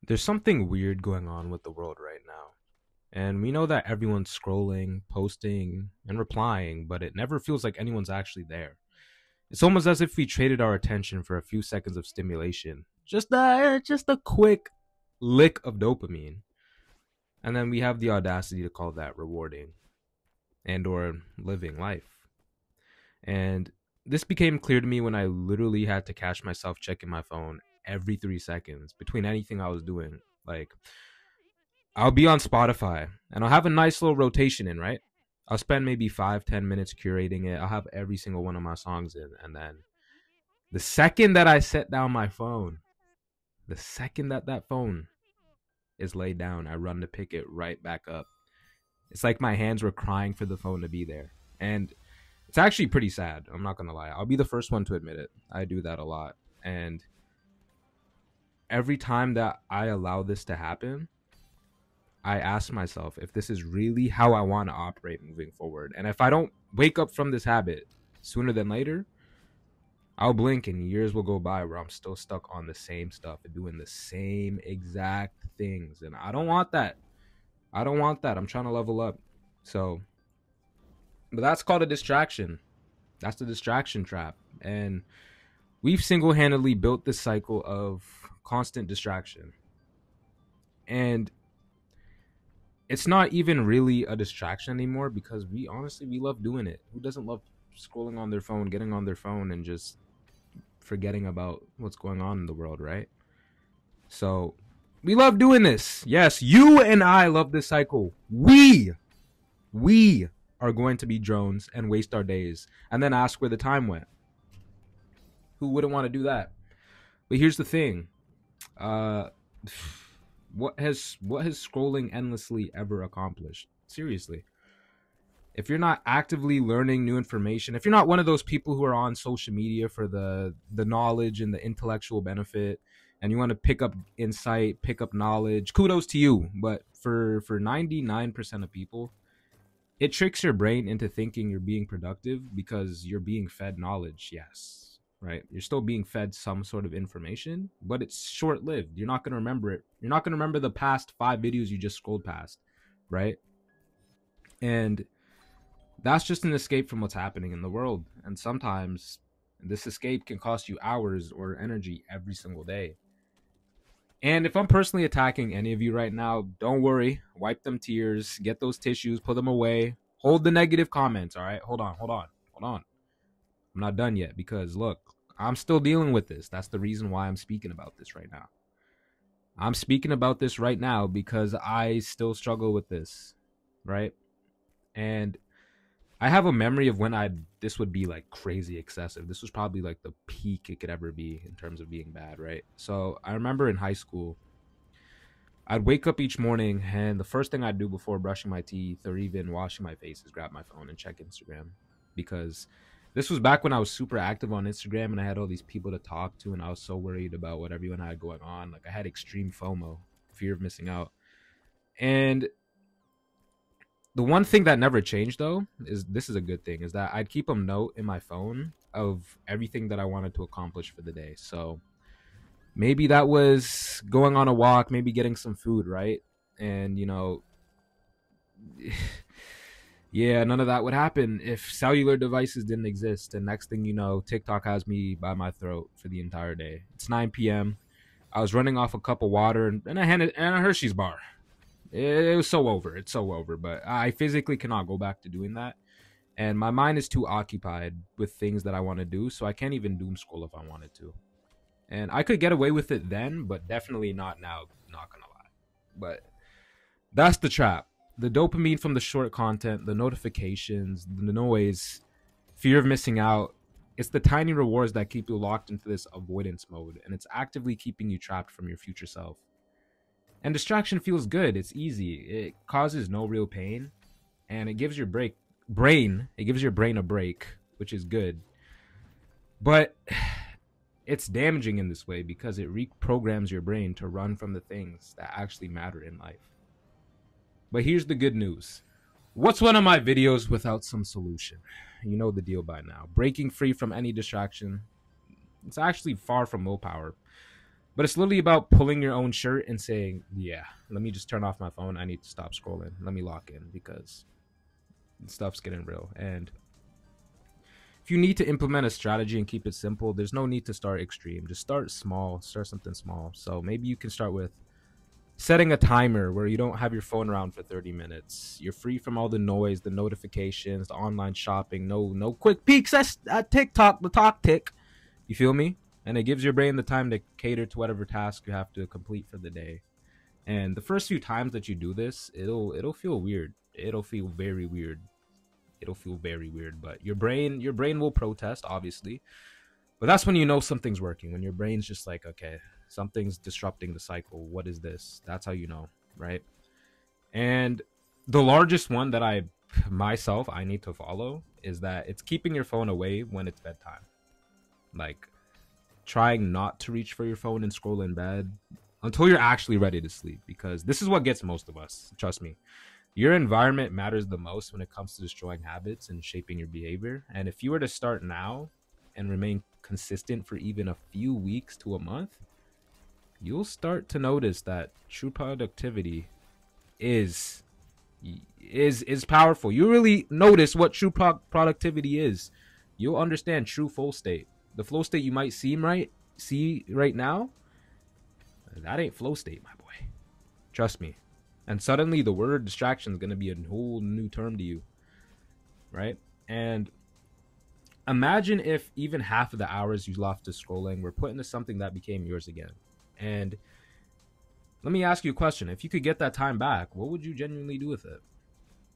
There's something weird going on with the world right now. And we know that everyone's scrolling, posting, and replying, but it never feels like anyone's actually there. It's almost as if we traded our attention for a few seconds of stimulation. Just a quick lick of dopamine. And then we have the audacity to call that rewarding and or living life. And this became clear to me when I literally had to catch myself checking my phone every 3 seconds between anything I was doing. Like, I'll be on Spotify and I'll have a nice little rotation in, right? I'll spend maybe 5, 10 minutes curating it. I'll have every single one of my songs in. And then the second that I set down my phone, the second that that phone is laid down, I run to pick it right back up. It's like my hands were crying for the phone to be there. And it's actually pretty sad. I'm not going to lie. I'll be the first one to admit it. I do that a lot. And every time that I allow this to happen, I ask myself if this is really how I want to operate moving forward. And if I don't wake up from this habit sooner than later, I'll blink and years will go by where I'm still stuck on the same stuff and doing the same exact things. And I don't want that. I don't want that. I'm trying to level up. So, but that's called a distraction. That's the distraction trap. And we've single handedly built this cycle of constant distraction. And it's not even really a distraction anymore because we love doing it. Who doesn't love scrolling on their phone, getting on their phone and just forgetting about what's going on in the world, right? So we love doing this. Yes, you and I love this cycle. We are going to be drones and waste our days and then ask where the time went. Who wouldn't want to do that? But here's the thing. Uh what has scrolling endlessly ever accomplished? Seriously. If you're not actively learning new information, if you're not one of those people who are on social media for the knowledge and the intellectual benefit and you want to pick up insight, pick up knowledge, kudos to you. But for 99% of people, it tricks your brain into thinking you're being productive because you're being fed knowledge. Yes, right? You're still being fed some sort of information, but it's short lived. You're not going to remember it. You're not going to remember the past 5 videos you just scrolled past, right? And that's just an escape from what's happening in the world. And sometimes this escape can cost you hours or energy every single day. And if I'm personally attacking any of you right now, don't worry. Wipe them tears, get those tissues, put them away. Hold the negative comments, all right? Hold on. I'm not done yet because look, I'm still dealing with this. That's the reason why I'm speaking about this right now. I'm speaking about this right now because I still struggle with this, right? And I have a memory of when I this would be like crazy excessive. This was probably like the peak it could ever be in terms of being bad, right? So I remember in high school, I'd wake up each morning and the first thing I'd do before brushing my teeth or even washing my face is grab my phone and check Instagram because this was back when I was super active on Instagram and I had all these people to talk to and I was so worried about what everyone had going on. Like I had extreme FOMO, fear of missing out. And the one thing that never changed though is this is a good thing is that I'd keep a note in my phone of everything that I wanted to accomplish for the day. So maybe that was going on a walk, maybe getting some food, right? And yeah, none of that would happen if cellular devices didn't exist. And next thing you know, TikTok has me by my throat for the entire day. It's 9 p.m. I was running off a cup of water and a Hershey's bar. It was so over. It's so over. But I physically cannot go back to doing that. And my mind is too occupied with things that I want to do. So I can't even doom scroll if I wanted to. And I could get away with it then, but definitely not now. Not going to lie. But that's the trap. The dopamine from the short content, the notifications, the noise, fear of missing out. It's the tiny rewards that keep you locked into this avoidance mode. And it's actively keeping you trapped from your future self. And distraction feels good. It's easy. It causes no real pain, and it gives your brain. It gives your brain a break, which is good. But it's damaging in this way because it reprograms your brain to run from the things that actually matter in life. But here's the good news. What's one of my videos without some solution? You know the deal by now. Breaking free from any distraction. It's actually far from willpower. But it's literally about pulling your own shirt and saying, yeah, let me just turn off my phone. I need to stop scrolling. Let me lock in because stuff's getting real. And if you need to implement a strategy and keep it simple, there's no need to start extreme. Just start small, start something small. So maybe you can start with setting a timer where you don't have your phone around for 30 minutes. You're free from all the noise, the notifications, the online shopping, no quick peeks at TikTok, the talk tick. You feel me? And it gives your brain the time to cater to whatever task you have to complete for the day. And the first few times that you do this, it'll feel weird. It'll feel very weird. It'll feel very weird, but your brain will protest, obviously. But that's when you know something's working. When your brain's just like, okay, something's disrupting the cycle. What is this? That's how you know, right? And the largest one that I need to follow is that it's keeping your phone away when it's bedtime. Like trying not to reach for your phone and scroll in bed until you're actually ready to sleep, because this is what gets most of us. Trust me. Your environment matters the most when it comes to destroying habits and shaping your behavior. And if you were to start now and remain consistent for even a few weeks to a month, you'll start to notice that true productivity is powerful. You really notice what true productivity is. You'll understand true flow state. The flow state you might see right now, that ain't flow state, my boy. Trust me. And suddenly the word distraction is going to be a whole new term to you, right? And imagine if even half of the hours you lost to scrolling were put into something that became yours again. And let me ask you a question. If you could get that time back, what would you genuinely do with it?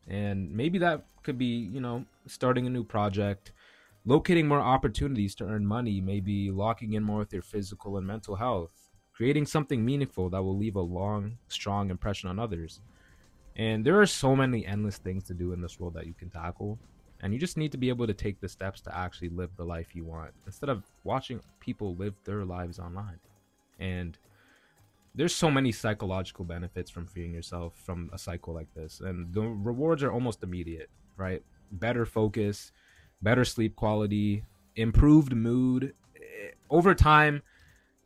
And maybe that could be, starting a new project, locating more opportunities to earn money, maybe locking in more with your physical and mental health, creating something meaningful that will leave a long, strong impression on others. And there are so many endless things to do in this world that you can tackle. And you just need to be able to take the steps to actually live the life you want instead of watching people live their lives online. And there's so many psychological benefits from freeing yourself from a cycle like this. And the rewards are almost immediate, right? Better focus, better sleep quality, improved mood. Over time,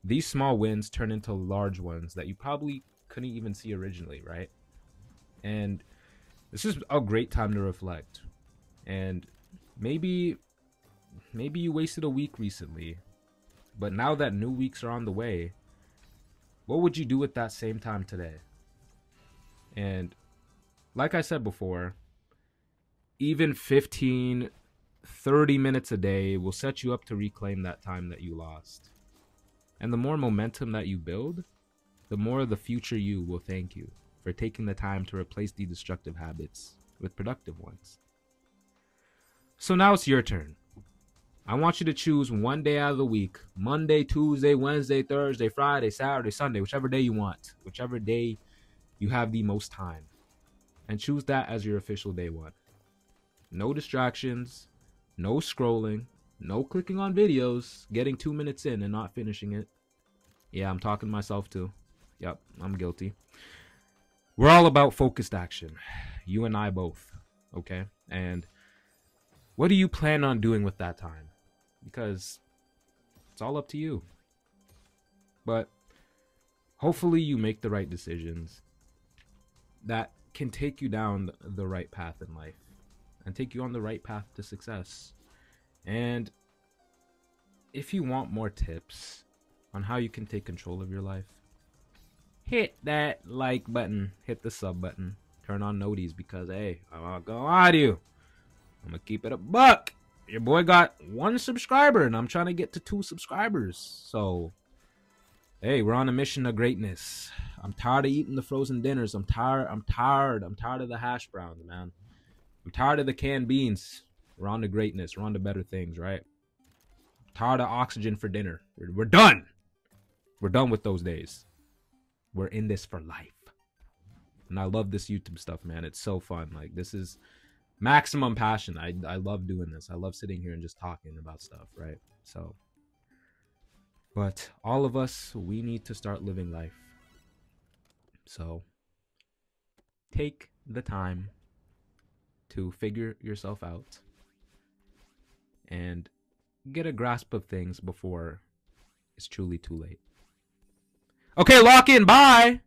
these small wins turn into large ones that you probably couldn't even see originally, right? And this is a great time to reflect. And maybe you wasted a week recently, but now that new weeks are on the way, what would you do at that same time today? And like I said before, even 15, 30 minutes a day will set you up to reclaim that time that you lost. And the more momentum that you build, the more the future you will thank you for taking the time to replace the destructive habits with productive ones. So now it's your turn. I want you to choose one day out of the week, Monday, Tuesday, Wednesday, Thursday, Friday, Saturday, Sunday, whichever day you want, whichever day you have the most time, and choose that as your official day one. No distractions, no scrolling, no clicking on videos, getting 2 minutes in and not finishing it. Yeah, I'm talking to myself too. Yep, I'm guilty. We're all about focused action. You and I both, okay? And what do you plan on doing with that time? Because it's all up to you. But hopefully you make the right decisions that can take you down the right path in life and take you on the right path to success. And if you want more tips on how you can take control of your life, hit that like button, hit the sub button, turn on noties, because hey, I'm not gonna lie to you, I'm gonna keep it a buck. Your boy got 1 subscriber and I'm trying to get to 2 subscribers. So hey, we're on a mission of greatness. I'm tired of eating the frozen dinners. I'm tired of the hash browns, man. I'm tired of the canned beans. We're on to greatness. We're on to better things, right? I'm tired of oxygen for dinner. We're done. We're done with those days. We're in this for life. And I love this YouTube stuff, man. It's so fun. Like, this is maximum passion. I love doing this. I love sitting here and just talking about stuff, right? So, but all of us, we need to start living life. So take the time to figure yourself out and get a grasp of things before it's truly too late. Okay, lock in. Bye.